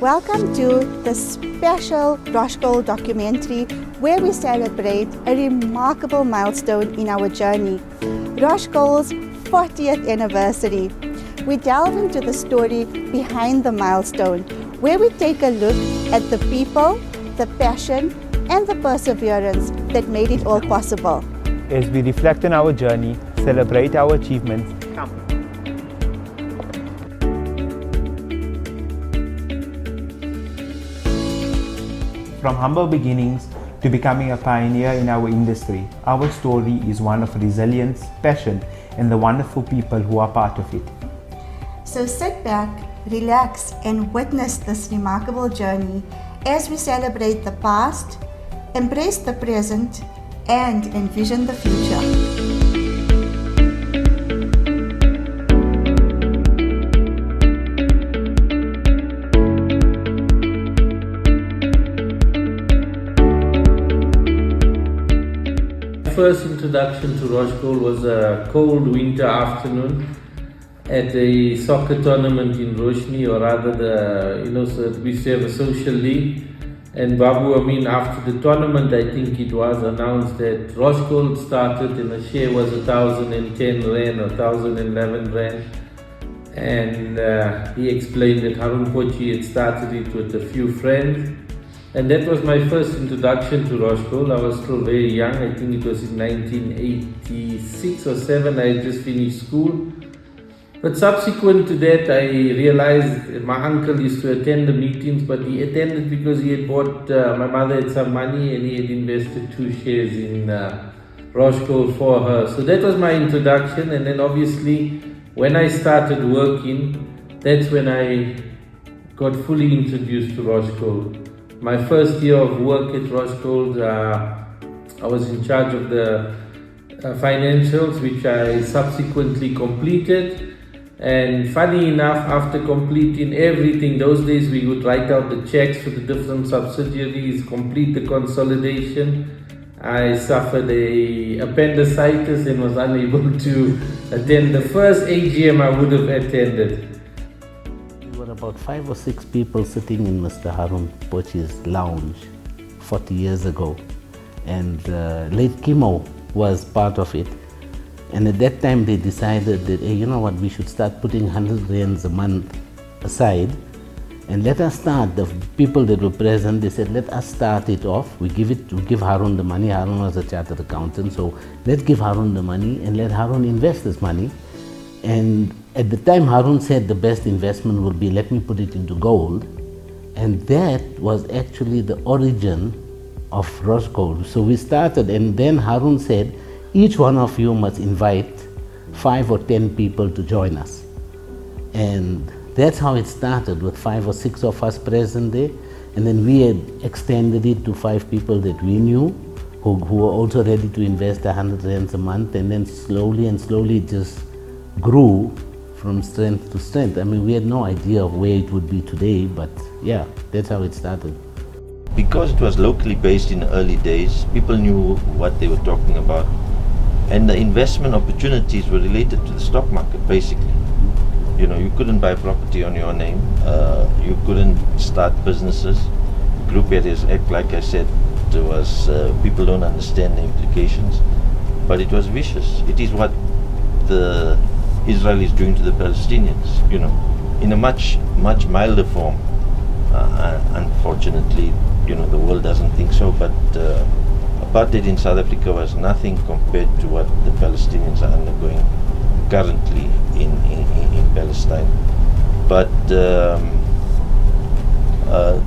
Welcome to the special Roshgold documentary where we celebrate a remarkable milestone in our journey, Roshgold's 40th anniversary. We delve into the story behind the milestone, where we take a look at the people, the passion, and the perseverance that made it all possible. As we reflect on our journey, celebrate our achievements, come. From humble beginnings to becoming a pioneer in our industry, our story is one of resilience, passion, and the wonderful people who are part of it. So sit back, relax, and witness this remarkable journey as we celebrate the past, embrace the present, and envision the future. First introduction to Roshgold was a cold winter afternoon at a soccer tournament in Roshni, or rather so we used to have a social league. And Babu Amin, after the tournament, I think it was announced that Roshgold started and the share was 1,010 Rand or 1,011 Rand. And he explained that Harun Pochi had started it with a few friends. And that was my first introduction to Roshgold. I was still very young. I think it was in 1986 or 7. I had just finished school. But subsequent to that, I realized my uncle used to attend the meetings, but he attended because he had bought, my mother had some money and he had invested 2 shares in Roshgold for her. So that was my introduction. And then obviously, when I started working, that's when I got fully introduced to Roshgold. My first year of work at Roshgold, I was in charge of the financials, which I subsequently completed. And funny enough, after completing everything, those days we would write out the checks for the different subsidiaries, complete the consolidation. I suffered a appendicitis and was unable to attend the first AGM I would have attended. There were about 5 or 6 people sitting in Mr. Harun Pochi's lounge 40 years ago, and late Kimo was part of it. And at that time they decided that, hey, you know what, we should start putting 100 rands a month aside and let us start. The people that were present, they said, let us start it off. We give Harun the money. Harun was a chartered accountant, so let's give Harun the money and let Harun invest his money. And at the time, Harun said the best investment will be, let me put it into gold. And that was actually the origin of Roshgold. So we started, and then Harun said, each one of you must invite 5 or 10 people to join us. And that's how it started, with 5 or 6 of us present there. And then we had extended it to 5 people that we knew, who were also ready to invest 100 rands a month. And then slowly and slowly it just grew from strength to strength. I mean, we had no idea of where it would be today, but yeah, that's how it started. Because it was locally based in the early days, people knew what they were talking about. And the investment opportunities were related to the stock market, basically. You know, you couldn't buy property on your name. You couldn't start businesses. Group areas act, like I said, there was people don't understand the implications. But it was vicious. It is what the Israel is doing to the Palestinians, you know, in a much milder form. Unfortunately, you know, the world doesn't think so, but apartheid in South Africa was nothing compared to what the Palestinians are undergoing currently in Palestine. But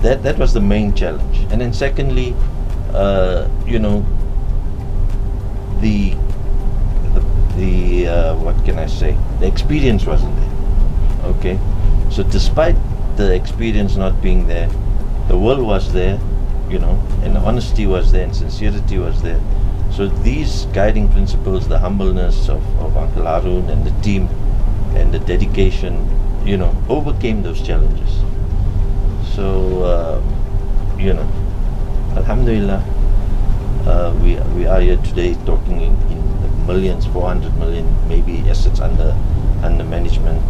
that was the main challenge. And then secondly, you know, the what can I say? The experience wasn't there. Okay, so despite the experience not being there, the will was there, you know, and honesty was there and sincerity was there. So these guiding principles, the humbleness of Uncle Harun and the team and the dedication, you know, overcame those challenges. So, you know, Alhamdulillah, we are here today talking in the millions, 400 million maybe assets under management.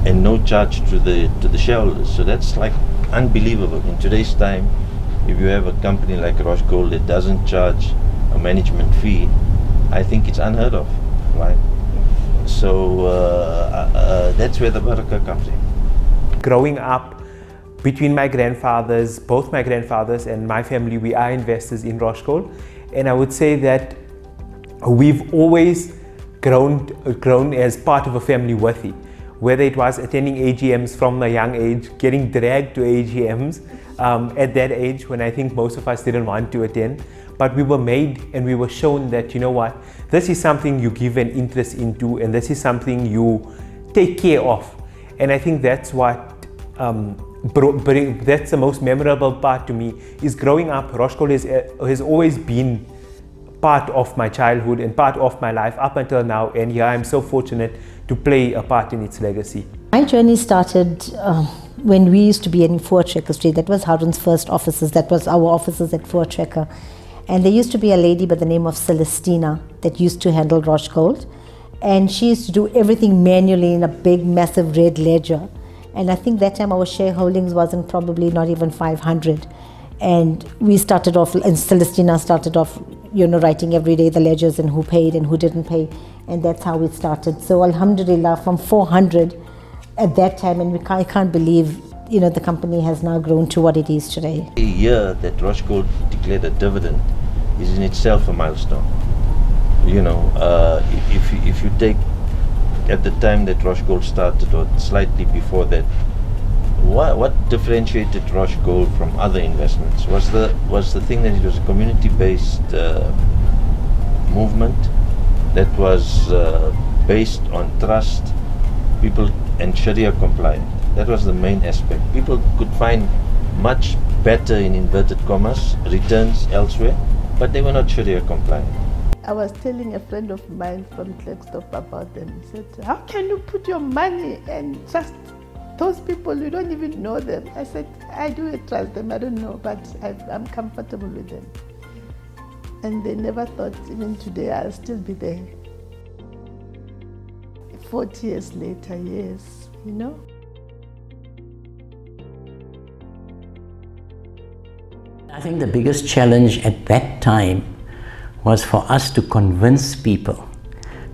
and no charge to the shareholders. So that's like unbelievable in today's time. If you have a company like Roshgold that doesn't charge a management fee, I think it's unheard of, right? So that's where the barakah comes in. Growing up, between my grandfathers, both my grandfathers and my family, we are investors in Roshgold, and I would say that we've always grown as part of a family worthy. Whether it was attending AGMs from a young age, getting dragged to AGMs at that age when I think most of us didn't want to attend, but we were made and we were shown that, you know what, this is something you give an interest into and this is something you take care of. And I think that's what, that's the most memorable part to me, is growing up. Roshgold has always been part of my childhood and part of my life up until now, and here I'm so fortunate to play a part in its legacy. My journey started when we used to be in Voortrekker Street. That was Harun's first offices. That was our offices at Voortrekker. And there used to be a lady by the name of Celestina that used to handle Roshgold. And she used to do everything manually in a big, massive red ledger. And I think that time our shareholdings wasn't probably not even 500. And we started off, and Celestina started off, writing every day the ledgers and who paid and who didn't pay. And that's how we started. So Alhamdulillah, from 400 at that time, and I can't believe, the company has now grown to what it is today. The year that Roshgold declared a dividend is in itself a milestone. If you take at the time that Roshgold started or slightly before that, what differentiated Roshgold from other investments was the thing that it was a community-based movement that was based on trust, people, and Sharia compliant. That was the main aspect. People could find much better, in inverted commas, returns elsewhere, but they were not Sharia compliant. I was telling a friend of mine from Flagstaff about them. He said, how can you put your money and trust those people, you don't even know them? I said, I do trust them, I don't know, but I'm comfortable with them. And they never thought, even today, I'll still be there. 40 years later, yes, I think the biggest challenge at that time was for us to convince people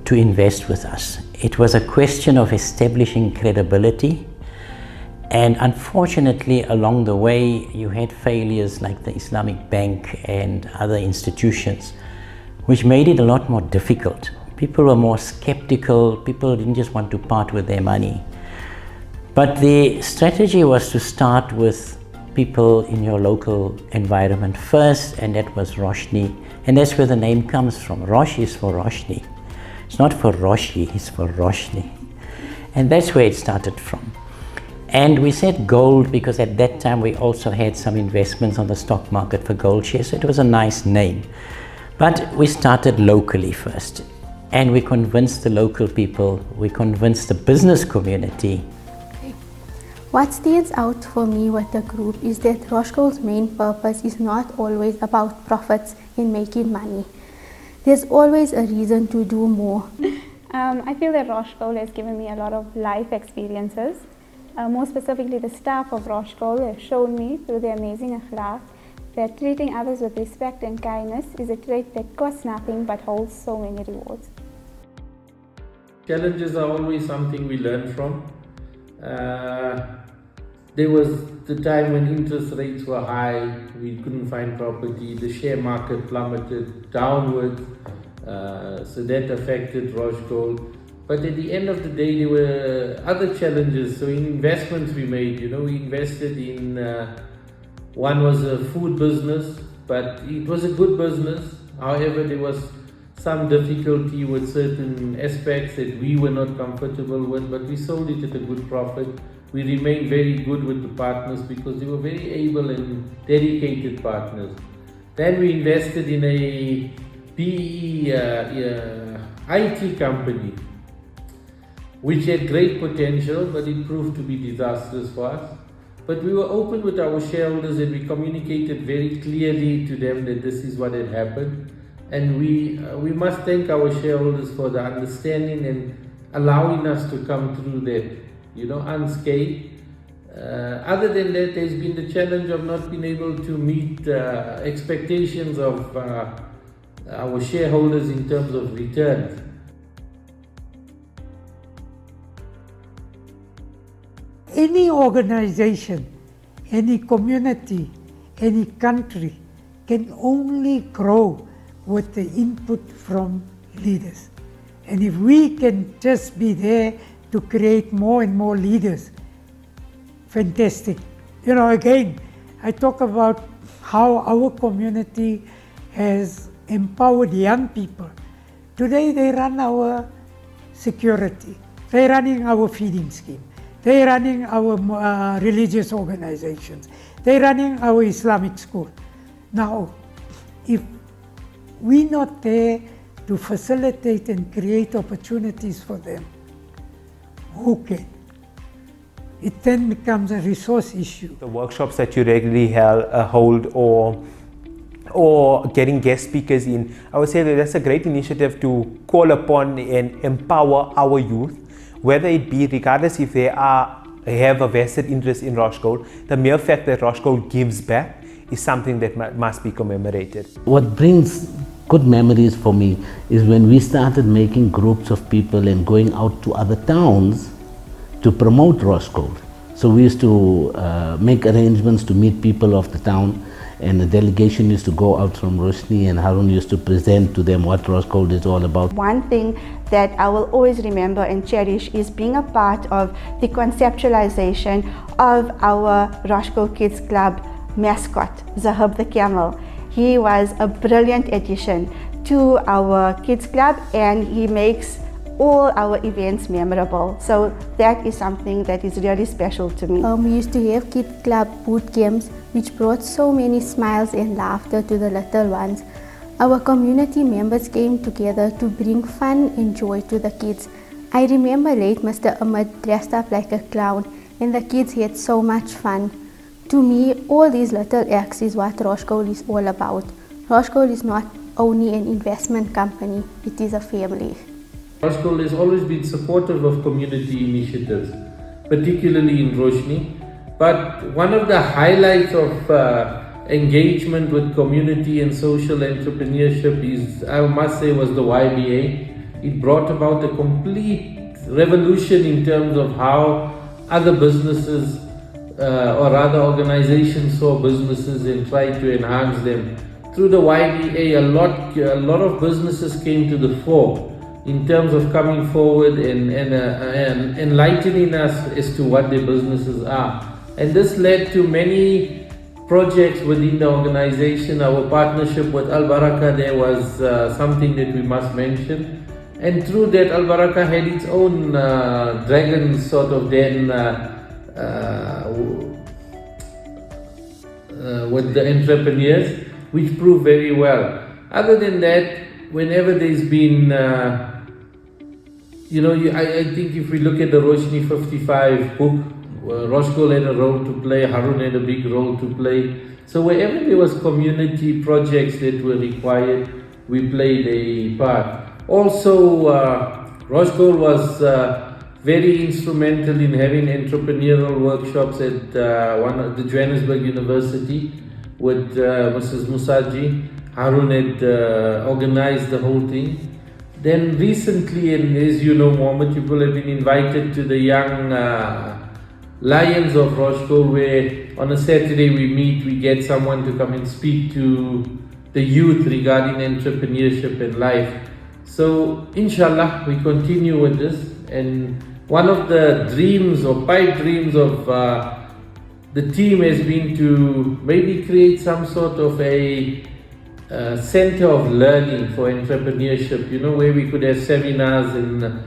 to invest with us. It was a question of establishing credibility, and unfortunately along the way you had failures like the Islamic Bank and other institutions, which made it a lot more difficult. People were more skeptical, people didn't just want to part with their money. But the strategy was to start with people in your local environment first, and that was Roshni. And that's where the name comes from. Rosh is for Roshni. It's not for Roshi, it's for Roshni. And that's where it started from. And we said gold because at that time we also had some investments on the stock market for gold shares, so it was a nice name. But we started locally first. And we convinced the local people, we convinced the business community. What stands out for me with the group is that Roshgold's main purpose is not always about profits and making money. There's always a reason to do more. I feel that Roshgold has given me a lot of life experiences. More specifically, the staff of Roshgold have shown me through their amazing akhlaq that treating others with respect and kindness is a trait that costs nothing but holds so many rewards. Challenges are always something we learn from. There was the time when interest rates were high, we couldn't find property, the share market plummeted downwards, so that affected Roshgold. But at the end of the day, there were other challenges. So in investments we made, we invested in, one was a food business, but it was a good business. However, there was some difficulty with certain aspects that we were not comfortable with, but we sold it at a good profit. We remained very good with the partners because they were very able and dedicated partners. Then we invested in a PE IT company, which had great potential, but it proved to be disastrous for us. But we were open with our shareholders and we communicated very clearly to them that this is what had happened. And we must thank our shareholders for the understanding and allowing us to come through that unscathed. Other than that, there's been the challenge of not being able to meet expectations of our shareholders in terms of returns. Any organization, any community, any country can only grow with the input from leaders. And if we can just be there to create more and more leaders, fantastic. Again, I talk about how our community has empowered young people. Today they run our security, they're running our feeding scheme, they're running our religious organizations, they're running our Islamic school. Now, if we're not there to facilitate and create opportunities for them, who can? It then becomes a resource issue. The workshops that you regularly hold or getting guest speakers in, I would say that that's a great initiative to call upon and empower our youth, whether it be, regardless if they have a vested interest in Roshgold, the mere fact that Roshgold gives back is something that must be commemorated. What brings good memories for me is when we started making groups of people and going out to other towns to promote Roshgold. So we used to make arrangements to meet people of the town, and the delegation used to go out from Roshni, and Harun used to present to them what Roshgold is all about. One thing that I will always remember and cherish is being a part of the conceptualization of our Roshgold Kids Club mascot, Zahab the Camel. He was a brilliant addition to our kids club, and he makes all our events memorable. So that is something that is really special to me. We used to have kids club boot camps, which brought so many smiles and laughter to the little ones. Our community members came together to bring fun and joy to the kids. I remember late Mr. Ahmed dressed up like a clown, and the kids had so much fun. To me, all these little acts is what Roshgold is all about. Roshgold is not only an investment company, it is a family. Roshgold has always been supportive of community initiatives, particularly in Roshni. But one of the highlights of engagement with community and social entrepreneurship is, I must say, was the YBA. It brought about a complete revolution in terms of how other businesses or other organizations saw businesses and tried to enhance them. Through the YBA, a lot of businesses came to the fore in terms of coming forward and enlightening us as to what their businesses are. And this led to many projects within the organization. Our partnership with Al Baraka there was something that we must mention. And through that, Al Baraka had its own dragon sort of den with the entrepreneurs, which proved very well. Other than that, whenever there's been, I think if we look at the Roshni 55 book, Roshgold had a role to play, Harun had a big role to play. So wherever there was community projects that were required, we played a part. Also, Roshgold was very instrumental in having entrepreneurial workshops at the Johannesburg University with Mrs. Musaji. Harun had organized the whole thing. Then recently, and as you know, Mohammed, people have been invited to the young Lions of Roshgold, where on a Saturday we get someone to come and speak to the youth regarding entrepreneurship and life. So inshallah, we continue with this, and one of the dreams or pipe dreams of the team has been to maybe create some sort of a center of learning for entrepreneurship, where we could have seminars and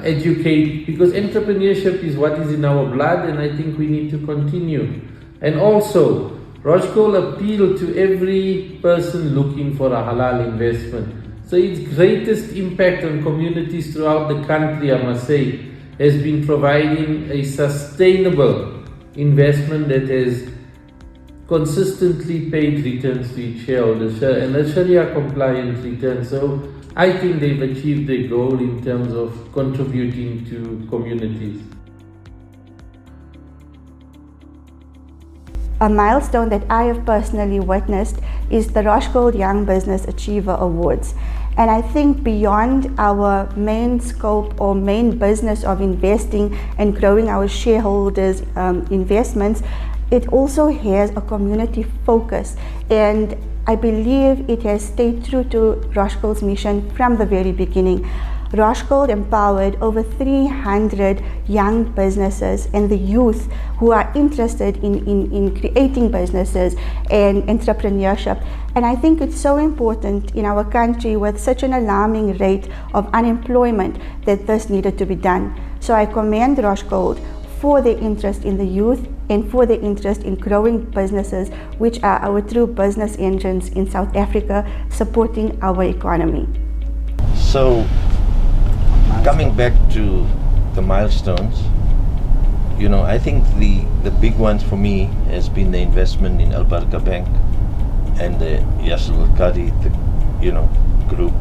educate, because entrepreneurship is what is in our blood, and I think we need to continue. And also, Roshgold appealed to every person looking for a halal investment. So its greatest impact on communities throughout the country, I must say, has been providing a sustainable investment that has consistently paid returns to its shareholders, and a Sharia compliant return. So I think they've achieved their goal in terms of contributing to communities. A milestone that I have personally witnessed is the Roshgold Young Business Achiever Awards. And I think beyond our main scope or main business of investing and growing our shareholders' investments, it also has a community focus. And I believe it has stayed true to Roshgold's mission from the very beginning. Roshgold empowered over 300 young businesses and the youth who are interested in creating businesses and entrepreneurship. And I think it's so important in our country with such an alarming rate of unemployment that this needed to be done. So I commend Roshgold for their interest in the youth and for their interest in growing businesses, which are our true business engines in South Africa, supporting our economy. So, coming back to the milestones, you know, I think the big ones for me has been the investment in Al Baraka Bank and the Yasser Al-Qadi, group.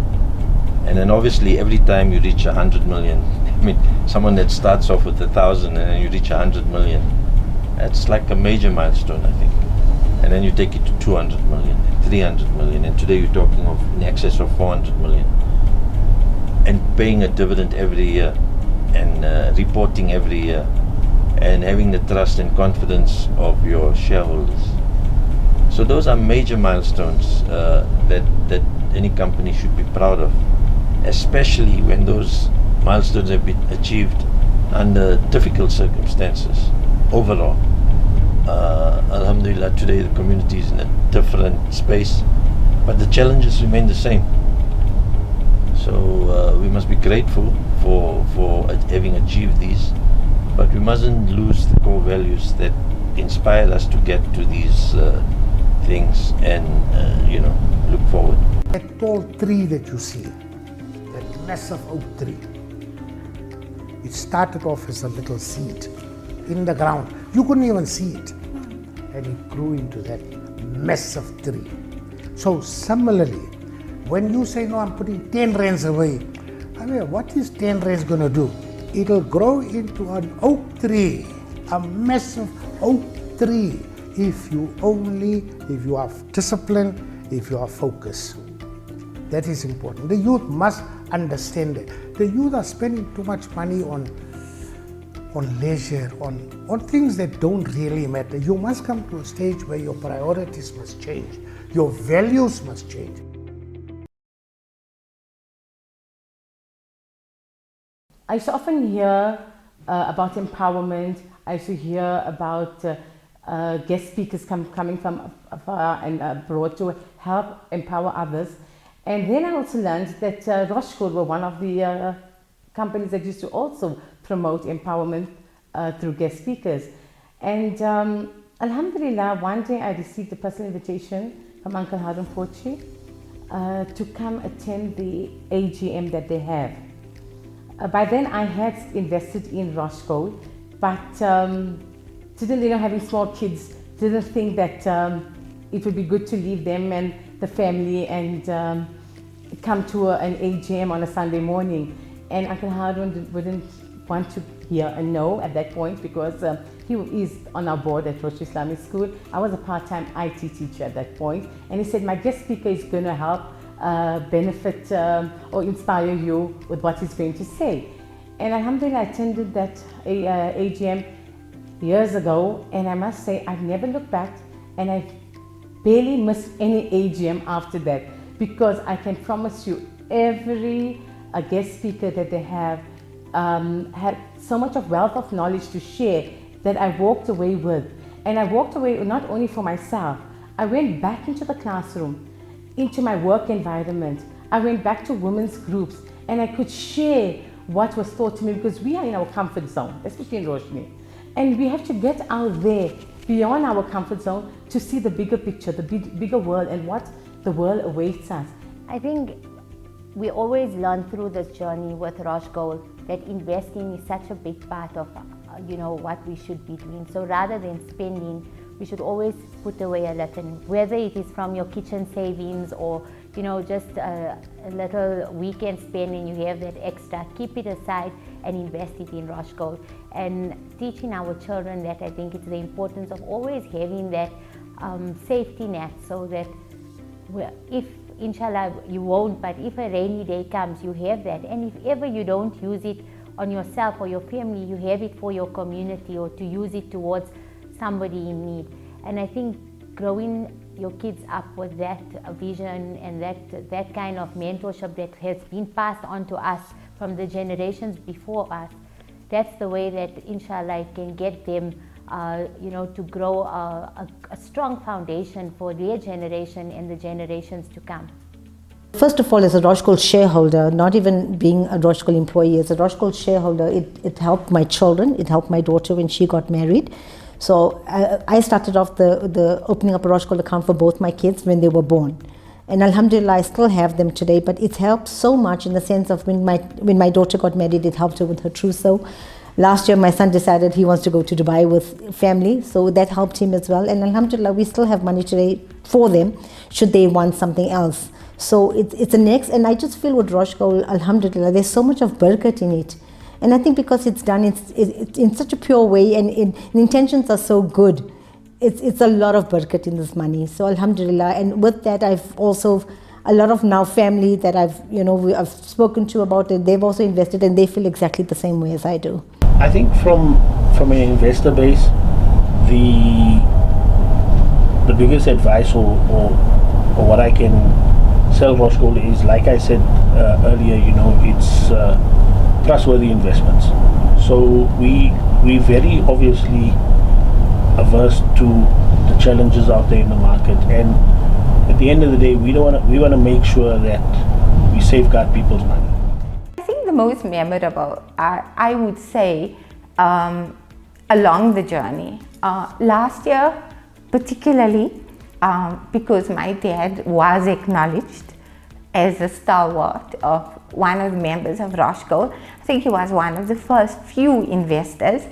And then obviously every time you reach 100 million, I mean, someone that starts off with 1,000 and then you reach 100 million, that's like a major milestone, I think. And then you take it to 200 million, 300 million, and today you're talking of in excess of 400 million. And paying a dividend every year and reporting every year and having the trust and confidence of your shareholders. So those are major milestones that any company should be proud of, especially when those milestones have been achieved under difficult circumstances overall. Alhamdulillah, today the community is in a different space, but the challenges remain the same. So we must be grateful for having achieved these, but we mustn't lose the core values that inspired us to get to these things and look forward. That tall tree that you see, that massive oak tree, it started off as a little seed in the ground. You couldn't even see it, and it grew into that massive tree. So similarly, when you say, no, I'm putting 10 rands away, I mean, what is 10 rands going to do? It'll grow into an oak tree, a massive oak tree, if you have discipline, if you are focused. That is important. The youth must understand it. The youth are spending too much money on leisure, on things that don't really matter. You must come to a stage where your priorities must change. Your values must change. I used to often hear about empowerment. I used to hear about guest speakers coming from afar and abroad to help empower others. And then I also learned that Roshgold were one of the companies that used to also promote empowerment through guest speakers. And Alhamdulillah, one day I received a personal invitation from Uncle Harun Pochi to come attend the AGM that they have. By then I had invested in Roshgold, but didn't, having small kids, didn't think that it would be good to leave them and the family and come to an AGM on a Sunday morning. And Uncle Harun wouldn't want to hear a no at that point because he is on our board at Rosh Islamic School. I was a part-time IT teacher at that point, and he said, my guest speaker is going to help benefit or inspire you with what he's going to say. And Alhamdulillah, I attended that AGM years ago, and I must say I've never looked back, and I've barely missed any AGM after that, because I can promise you every guest speaker that they have had so much of wealth of knowledge to share that I walked away with. And I walked away not only for myself, I went back into the classroom, into my work environment. I went back to women's groups and I could share what was taught to me, because we are in our comfort zone, especially in Roshni. And we have to get out there beyond our comfort zone to see the bigger picture, the bigger world, and what the world awaits us. I think we always learn through this journey with Roshgold that investing is such a big part of what we should be doing. So rather than spending, we should always put away a little, whether it is from your kitchen savings or you know, just a little weekend spend and you have that extra, keep it aside and invest it in Roshgold. And teaching our children that, I think it's the importance of always having that safety net, so that if, inshallah, you won't, but if a rainy day comes, you have that. And if ever you don't use it on yourself or your family, you have it for your community or to use it towards somebody in need. And I think growing your kids up with that vision and that kind of mentorship that has been passed on to us from the generations before us, that's the way that, inshallah, can get them you know, to grow a strong foundation for their generation and the generations to come. First of all, as a Roshgold shareholder, not even being a Roshgold employee, as a Roshgold shareholder, it helped my children, it helped my daughter when she got married. So I started off the opening up a Roshgold account for both my kids when they were born. And alhamdulillah, I still have them today, but it helped so much in the sense of when my daughter got married, it helped her with her trousseau. Last year, my son decided he wants to go to Dubai with family, so that helped him as well. And alhamdulillah, we still have money today for them, should they want something else. So it's a next, and I just feel with Roshgold, alhamdulillah, there's so much of barakat in it. And I think because it's done in such a pure way and the intentions are so good, it's a lot of barakat in this money. So alhamdulillah, and with that, I've also, a lot of now family that I've spoken to about it, they've also invested and they feel exactly the same way as I do. I think from an investor base, the biggest advice or what I can sell Roshgold is, like I said earlier, you know, it's trustworthy investments. So we very obviously averse to the challenges out there in the market, and at the end of the day, we want to make sure that we safeguard people's money. I think the most memorable, I would say, along the journey, last year particularly, because my dad was acknowledged as a stalwart of one of the members of Roshgold. I think he was one of the first few investors,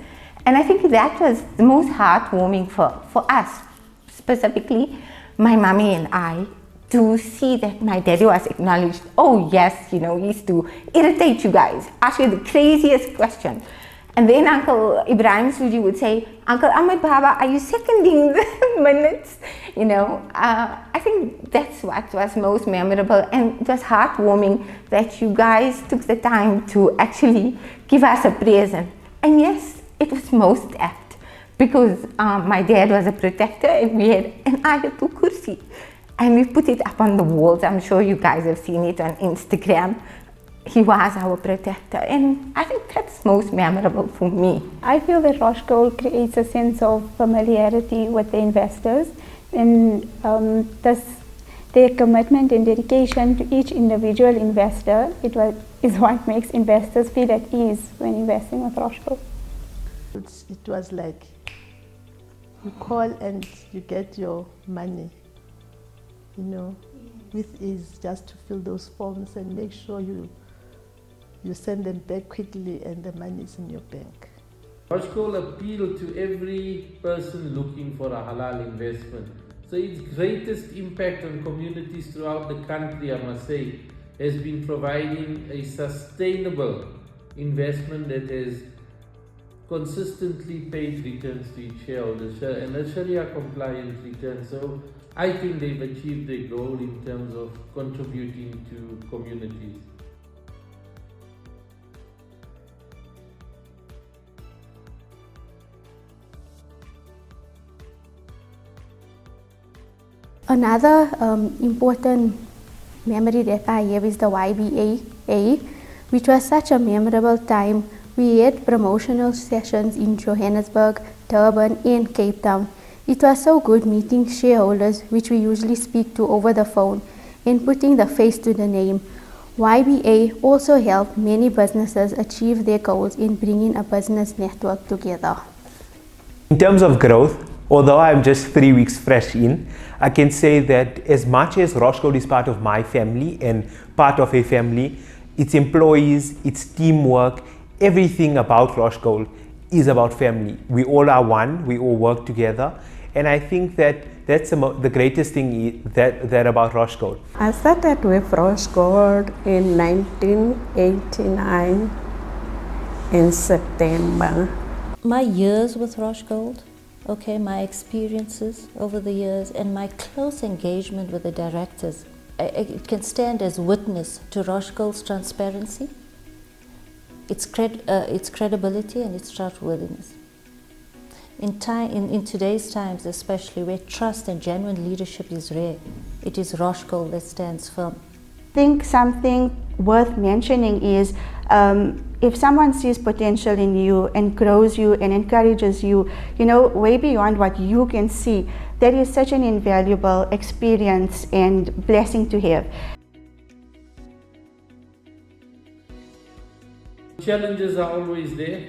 and I think that was the most heartwarming for us, specifically my mommy and I, to see that my daddy was acknowledged. Oh yes, you know, he used to irritate you guys, ask you the craziest questions. And then Uncle Ibrahim Suji would say, Uncle Ahmed Baba, are you seconding the minutes? You know, I think that's what was most memorable, and it was heartwarming that you guys took the time to actually give us a present. And yes, it was most apt, because my dad was a protector and we had an Ayatul Kursi. And we put it up on the walls. I'm sure you guys have seen it on Instagram. He was our protector, and I think that's most memorable for me. I feel that Roshgold creates a sense of familiarity with the investors, and their commitment and dedication to each individual investor is what makes investors feel at ease when investing with Roshgold. It was like you call and you get your money, you know, with ease, just to fill those forms and make sure you send them back quickly and the money is in your bank. Roshgold appealed to every person looking for a halal investment. So its greatest impact on communities throughout the country, I must say, has been providing a sustainable investment that has consistently paid returns to its shareholders, and a Sharia compliant return. So I think they've achieved their goal in terms of contributing to communities. Another important memory that I have is the YBA, which was such a memorable time. We had promotional sessions in Johannesburg, Durban and Cape Town. It was so good meeting shareholders, which we usually speak to over the phone, and putting the face to the name. YBA also helped many businesses achieve their goals in bringing a business network together. In terms of growth, although I'm just 3 weeks fresh in, I can say that as much as Roshgold is part of my family and part of a family, its employees, its teamwork, everything about Roshgold is about family. We all are one, we all work together, And I think that that's the greatest thing that about Roshgold. I started with Roshgold in 1989 in September. My years with Roshgold, okay, my experiences over the years and my close engagement with the directors, it can stand as witness to Roshgold's transparency, its credibility and its trustworthiness. In today's times, especially where trust and genuine leadership is rare, it is Roshgold that stands firm. I think something worth mentioning is if someone sees potential in you and grows you and encourages you, way beyond what you can see, that is such an invaluable experience and blessing to have. Challenges are always there,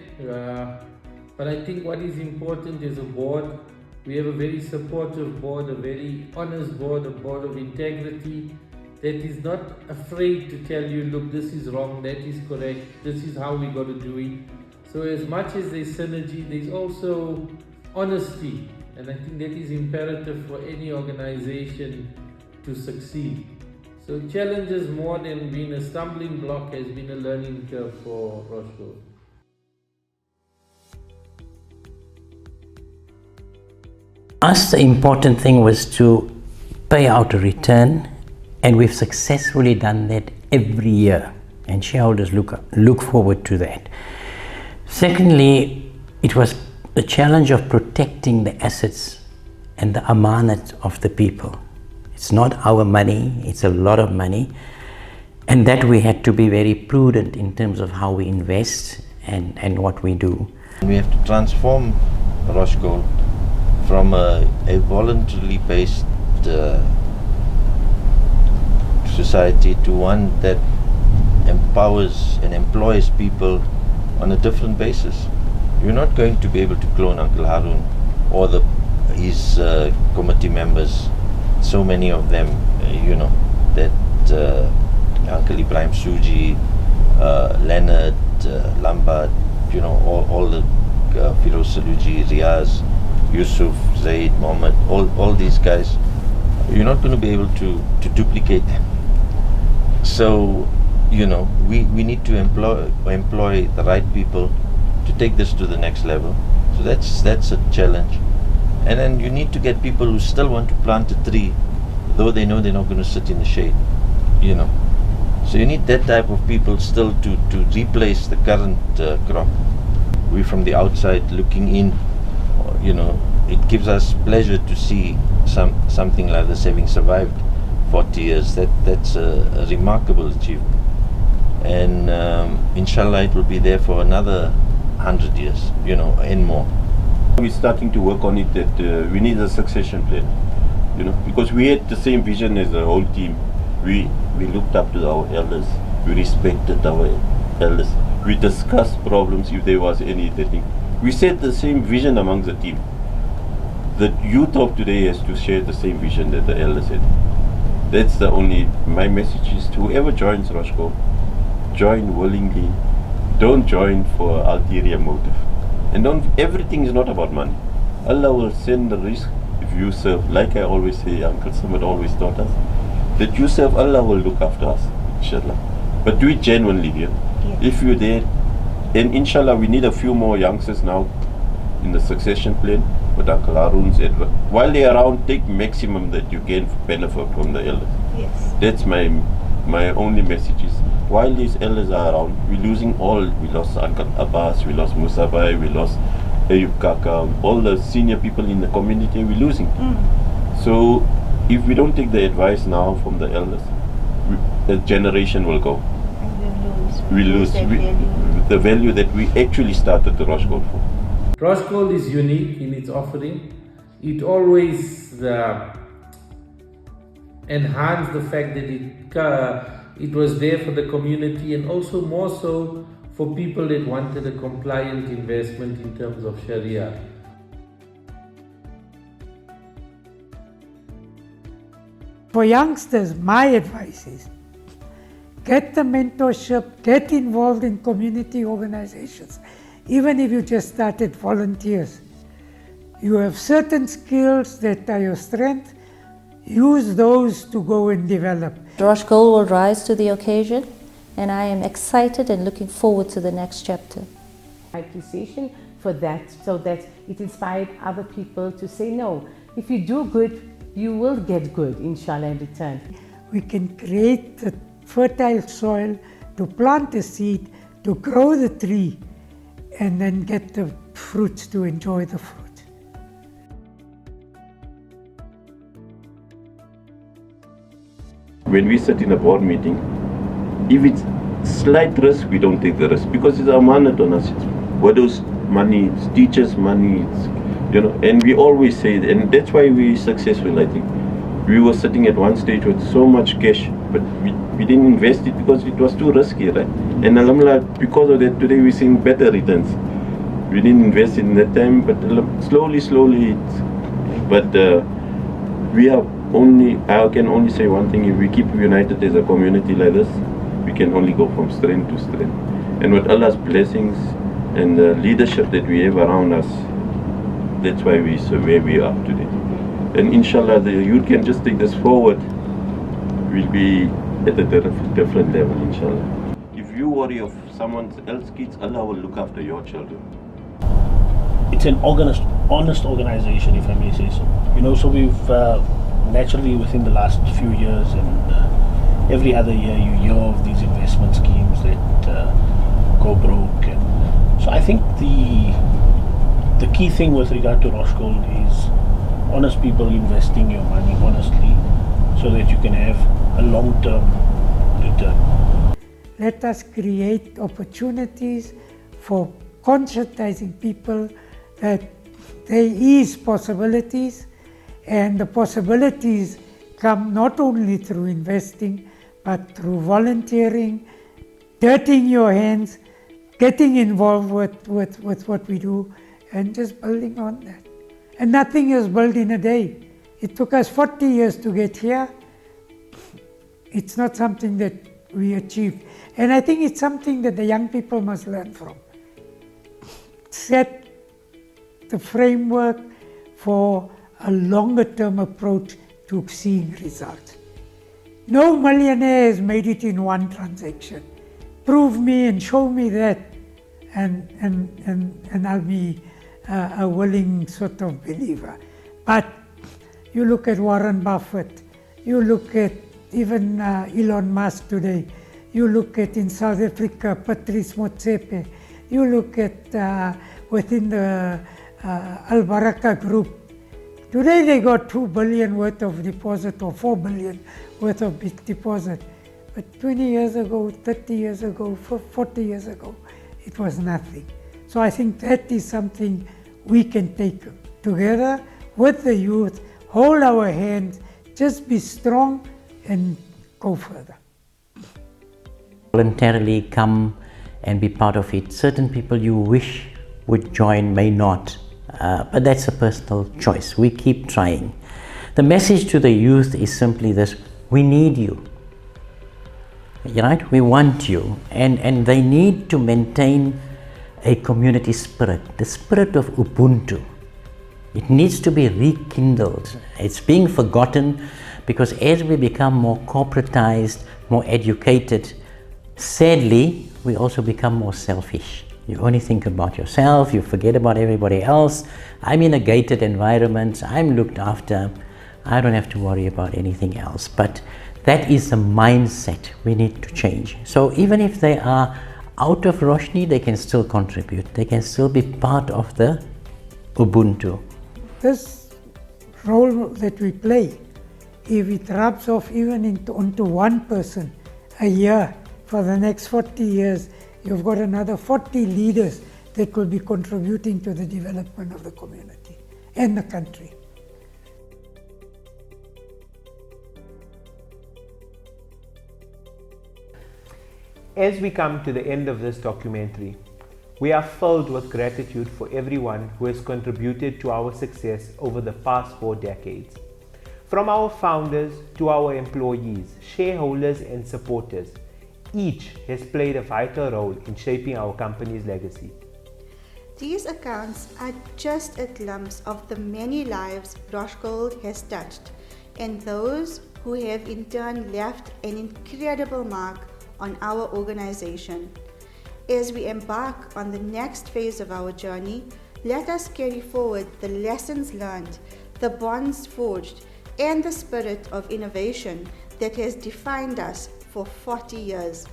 but I think what is important is a board. We have a very supportive board, a very honest board, a board of integrity that is not afraid to tell you, look, this is wrong, that is correct, this is how we got to do it. So as much as there's synergy, there's also honesty, and I think that is imperative for any organization to succeed. So challenges more than being a stumbling block has been a learning curve for Roshgold. Us, the important thing was to pay out a return, and we've successfully done that every year, and shareholders look forward to that. Secondly, it was the challenge of protecting the assets and the amanat of the people. It's not our money, it's a lot of money, and that we had to be very prudent in terms of how we invest and what we do. We have to transform Roshgold from a voluntarily based society to one that empowers and employs people on a different basis. You're not going to be able to clone Uncle Harun or his committee members, so many of them, that Uncle Ibrahim Suji, Leonard, Lambert, all the Firoz Saluji, Riaz, Yusuf, Zaid, Mohammed, all these guys, you're not going to be able to duplicate them. So, we need to employ the right people to take this to the next level. So that's a challenge. And then you need to get people who still want to plant a tree, though they know they're not going to sit in the shade, So you need that type of people still to replace the current crop. We from the outside looking in, it gives us pleasure to see something like this having survived 40 years. That's a remarkable achievement. And inshallah it will be there for another 100 years, and more. We're starting to work on it that we need a succession plan, because we had the same vision as the whole team. We looked up to our elders, we respected our elders, we discussed problems if there was anything. We set the same vision amongst the team. The youth of today has to share the same vision that the elders had. That's my message is to whoever joins Roshgold, join willingly, don't join for ulterior motive. And everything is not about money. Allah will send the risk if you serve. Like I always say, Uncle Samad always taught us, that you serve, Allah will look after us, inshallah. But do it genuinely here. If you're there, and inshallah we need a few more youngsters now in the succession plan with Uncle Harun's advice. While they're around, take maximum that you can benefit from the elders. Yes. That's my only message is, while these elders are around, we're losing all. We lost Uncle Abbas, we lost Musabai, we lost Ayub Kaka, all the senior people in the community we're losing. So if we don't take the advice now from the elders, the generation will go. We lose the value that we actually started the Roshgold for. Roshgold is unique in its offering. It always enhanced the fact that it was there for the community, and also more so for people that wanted a compliant investment in terms of Sharia. For youngsters, my advice is get the mentorship, get involved in community organizations. Even if you just started volunteers, You have certain skills that are your strength. Use those to go and develop. Roshgold will rise to the occasion, and I am excited and looking forward to the next chapter. My appreciation for that, so that it inspired other people to say, no, if you do good, you will get good, inshallah, in return. We can create the fertile soil to plant a seed, to grow the tree, and then get the fruits to enjoy the fruit. When we sit in a board meeting, if it's slight risk, we don't take the risk because it's amanat on us. Whether it's money, it's teachers' money, it's, and we always say, and that's why we're successful, I think. We were sitting at one stage with so much cash, but we didn't invest it because it was too risky, right? And alhamdulillah, because of that, today we're seeing better returns. We didn't invest in that time, but slowly, we are only, I can only say one thing: if we keep united as a community like this, we can only go from strength to strength. And with Allah's blessings and the leadership that we have around us, that's why we are where we are today. And inshallah, the youth can just take this forward. We'll be at a different level, inshallah. If you worry of someone else's kids, Allah will look after your children. It's an honest organization, if I may say so. So we've naturally within the last few years and every other year you hear of these investment schemes that go broke. And so I think the key thing with regard to Roshgold is honest people investing your money honestly so that you can have a long-term return. Let us create opportunities for conscientizing people that there is possibilities, and the possibilities come not only through investing but through volunteering, dirtying your hands, getting involved with what we do, and just building on that. And nothing is built in a day. It took us 40 years to get here. It's not something that we achieved. And I think it's something that the young people must learn from. Set the framework for a longer term approach to seeing results. No millionaire has made it in one transaction. Prove me and show me that, and I'll be a willing sort of believer. But you look at Warren Buffett, you look at even Elon Musk today, you look at in South Africa, Patrice Motsepe, you look at within the Al Baraka Group. Today they got 2 billion worth of deposit or 4 billion worth of deposit. But 20 years ago, 30 years ago, 40 years ago, it was nothing. So I think that is something we can take together with the youth, hold our hands, just be strong and go further. Voluntarily come and be part of it. Certain people you wish would join may not, but that's a personal choice. We keep trying. The message to the youth is simply this: we need you. Right? We want you, and they need to maintain a community spirit, the spirit of Ubuntu. It needs to be rekindled. It's being forgotten because as we become more corporatized, more educated, sadly, we also become more selfish. You only think about yourself, you forget about everybody else. I'm in a gated environment, I'm looked after, I don't have to worry about anything else. But that is the mindset we need to change. So even if they are out of Roshni, they can still contribute. They can still be part of the Ubuntu. This role that we play, if it rubs off even onto one person a year for the next 40 years, you've got another 40 leaders that will be contributing to the development of the community and the country. As we come to the end of this documentary, we are filled with gratitude for everyone who has contributed to our success over the past 4 decades. From our founders to our employees, shareholders and supporters, each has played a vital role in shaping our company's legacy. These accounts are just a glimpse of the many lives Roshgold has touched, and those who have in turn left an incredible mark on our organization. As we embark on the next phase of our journey, let us carry forward the lessons learned, the bonds forged, and the spirit of innovation that has defined us for 40 years.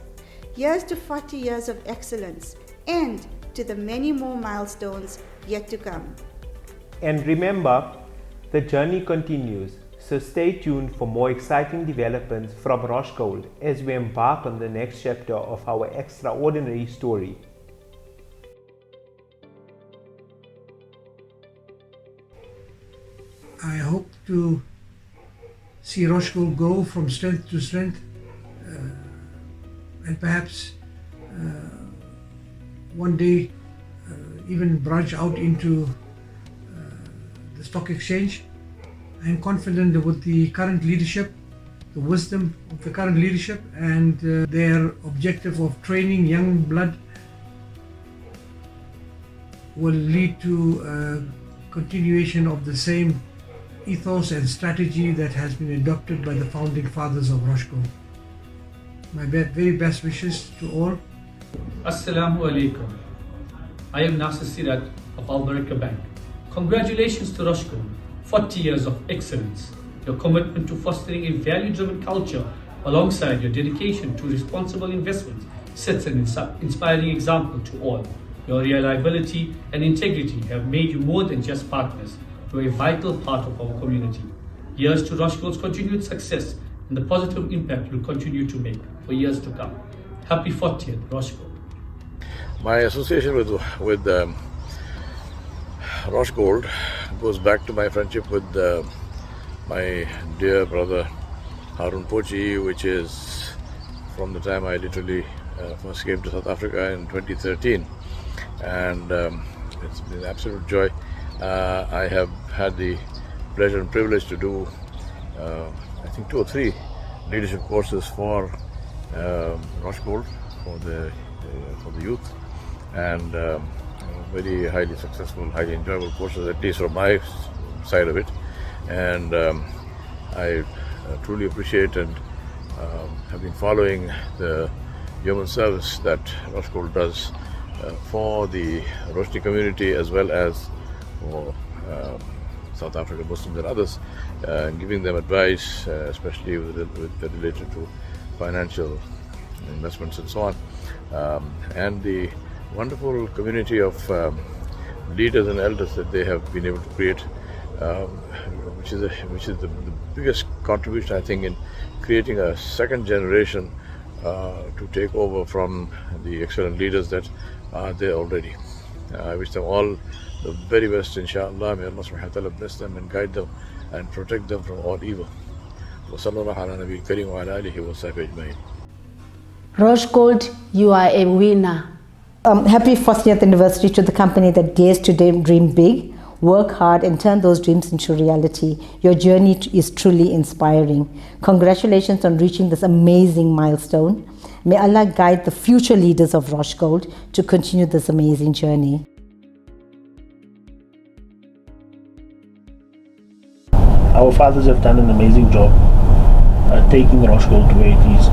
Here's to 40 years of excellence and to the many more milestones yet to come. And remember, the journey continues, so stay tuned for more exciting developments from Roshgold as we embark on the next chapter of our extraordinary story. I hope to see Roshgold grow from strength to strength and perhaps one day even branch out into the stock exchange. I am confident that with the current leadership, the wisdom of the current leadership and their objective of training young blood will lead to continuation of the same ethos and strategy that has been adopted by the founding fathers of Roshgold. My very best wishes to all. Assalamu alaikum. I am Nasir Sirat of Al Baraka Bank. Congratulations to Roshgold, 40 years of excellence. Your commitment to fostering a value-driven culture alongside your dedication to responsible investment sets an inspiring example to all. Your reliability and integrity have made you more than just partners. You are a vital part of our community. Here's to Roshgold's continued success and the positive impact you'll continue to make for years to come. Happy 40th, Roshgold. My association with Roshgold goes back to my friendship with my dear brother Harun Pochi, which is from the time I literally first came to South Africa in 2013, and it's been an absolute joy. I have had the pleasure and privilege to do I think 2 or 3 leadership courses for Roshgold for the youth, and very highly successful, highly enjoyable courses, at least from my side of it. And I truly appreciate and have been following the human service that Roshgold does for the Roshni community as well as for South African Muslims and others, giving them advice, especially related to financial investments and so on. And the wonderful community of leaders and elders that they have been able to create, which is the biggest contribution, I think, in creating a second generation to take over from the excellent leaders that are there already. I wish them all the very best, inshallah. May Allah subhanahu wa ta'ala bless them and guide them and protect them from all evil. Wa sallallahu ala nabiyil kareem wa ala alihi wa sahbihi ajma'in. Roshgold, you are a winner. Happy 40th anniversary to the company that dares to dream big, work hard and turn those dreams into reality. Your journey is truly inspiring. Congratulations on reaching this amazing milestone. May Allah guide the future leaders of Roshgold to continue this amazing journey. Our fathers have done an amazing job taking Roshgold to where it is,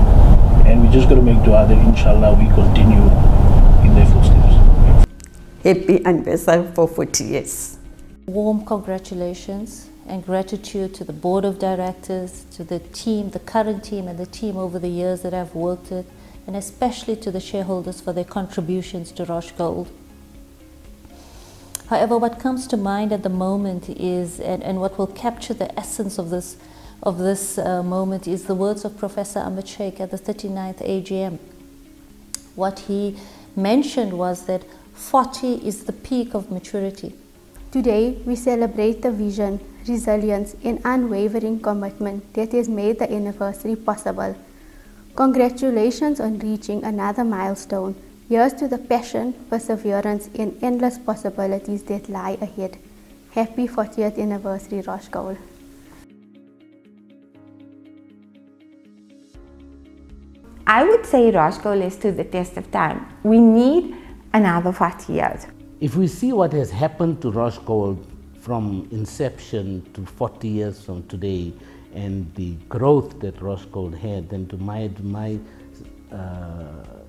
and we just got to make dua that inshallah we continue in their footsteps. Happy anniversary for 40 years. Warm congratulations and gratitude to the board of directors, to the team, the current team and the team over the years that I've worked with, and especially to the shareholders for their contributions to Roshgold. However, what comes to mind at the moment is, and what will capture the essence of this moment, is the words of Professor Ahmed Sheikh at the 39th AGM. What he mentioned was that 40 is the peak of maturity. Today, we celebrate the vision, resilience, and unwavering commitment that has made the anniversary possible. Congratulations on reaching another milestone. Here's to the passion, perseverance, and endless possibilities that lie ahead. Happy 40th anniversary, Roshgold. I would say Roshgold is to the test of time. We need another 40 years. If we see what has happened to Roshgold from inception to 40 years from today, and the growth that Roshgold had, then to my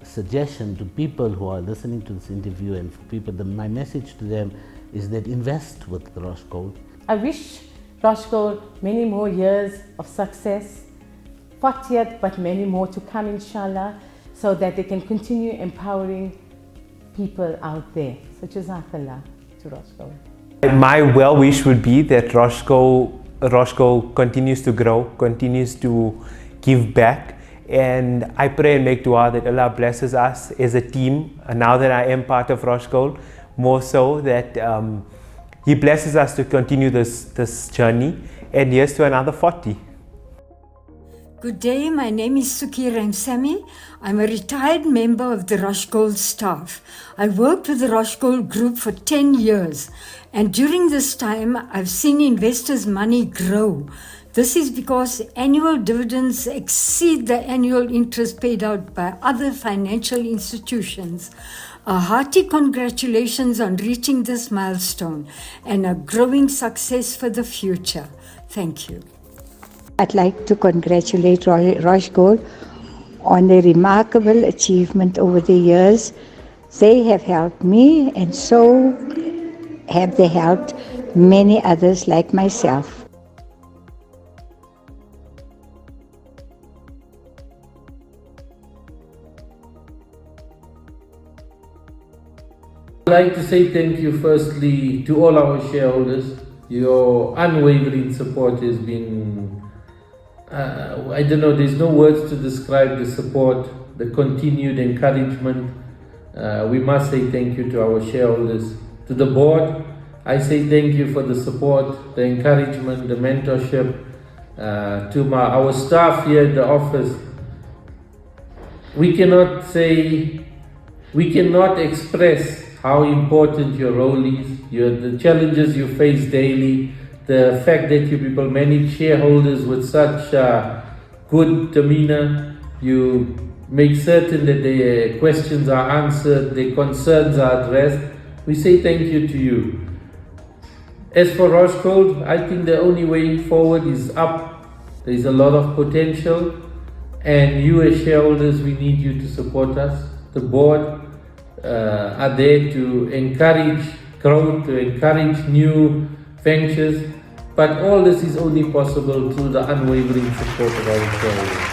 suggestion to people who are listening to this interview and for people, my message to them is that invest with Roshgold. I wish Roshgold many more years of success, 40th, but many more to come, inshallah, so that they can continue empowering people out there. So Jazakallah to Roshgold. My well wish would be that Roshgold continues to grow, continues to give back, and I pray and make dua that Allah blesses us as a team. Now that I am part of Roshgold, more so that He blesses us to continue this journey, and here's to another 40. Good day, my name is Suki Ramsamy. I'm a retired member of the Roshgold staff. I worked with the Roshgold group for 10 years, and during this time I've seen investors' money grow. This is because annual dividends exceed the annual interest paid out by other financial institutions. A hearty congratulations on reaching this milestone and a growing success for the future. Thank you. I'd like to congratulate Roshgold on their remarkable achievement over the years. They have helped me, and so have they helped many others like myself. I'd like to say thank you firstly to all our shareholders. Your unwavering support has been I don't know, there's no words to describe the support, the continued encouragement. We must say thank you to our shareholders. To the board, I say thank you for the support, the encouragement, the mentorship. To our staff here at the office, we cannot express how important your role is, the challenges you face daily, the fact that you people manage shareholders with such good demeanor. You make certain that their questions are answered, their concerns are addressed. We say thank you to you. As for Roshgold, I think the only way forward is up. There is a lot of potential, and you as shareholders, we need you to support us. The board are there to encourage growth, to encourage new ventures, but all this is only possible through the unwavering support of our shareholders.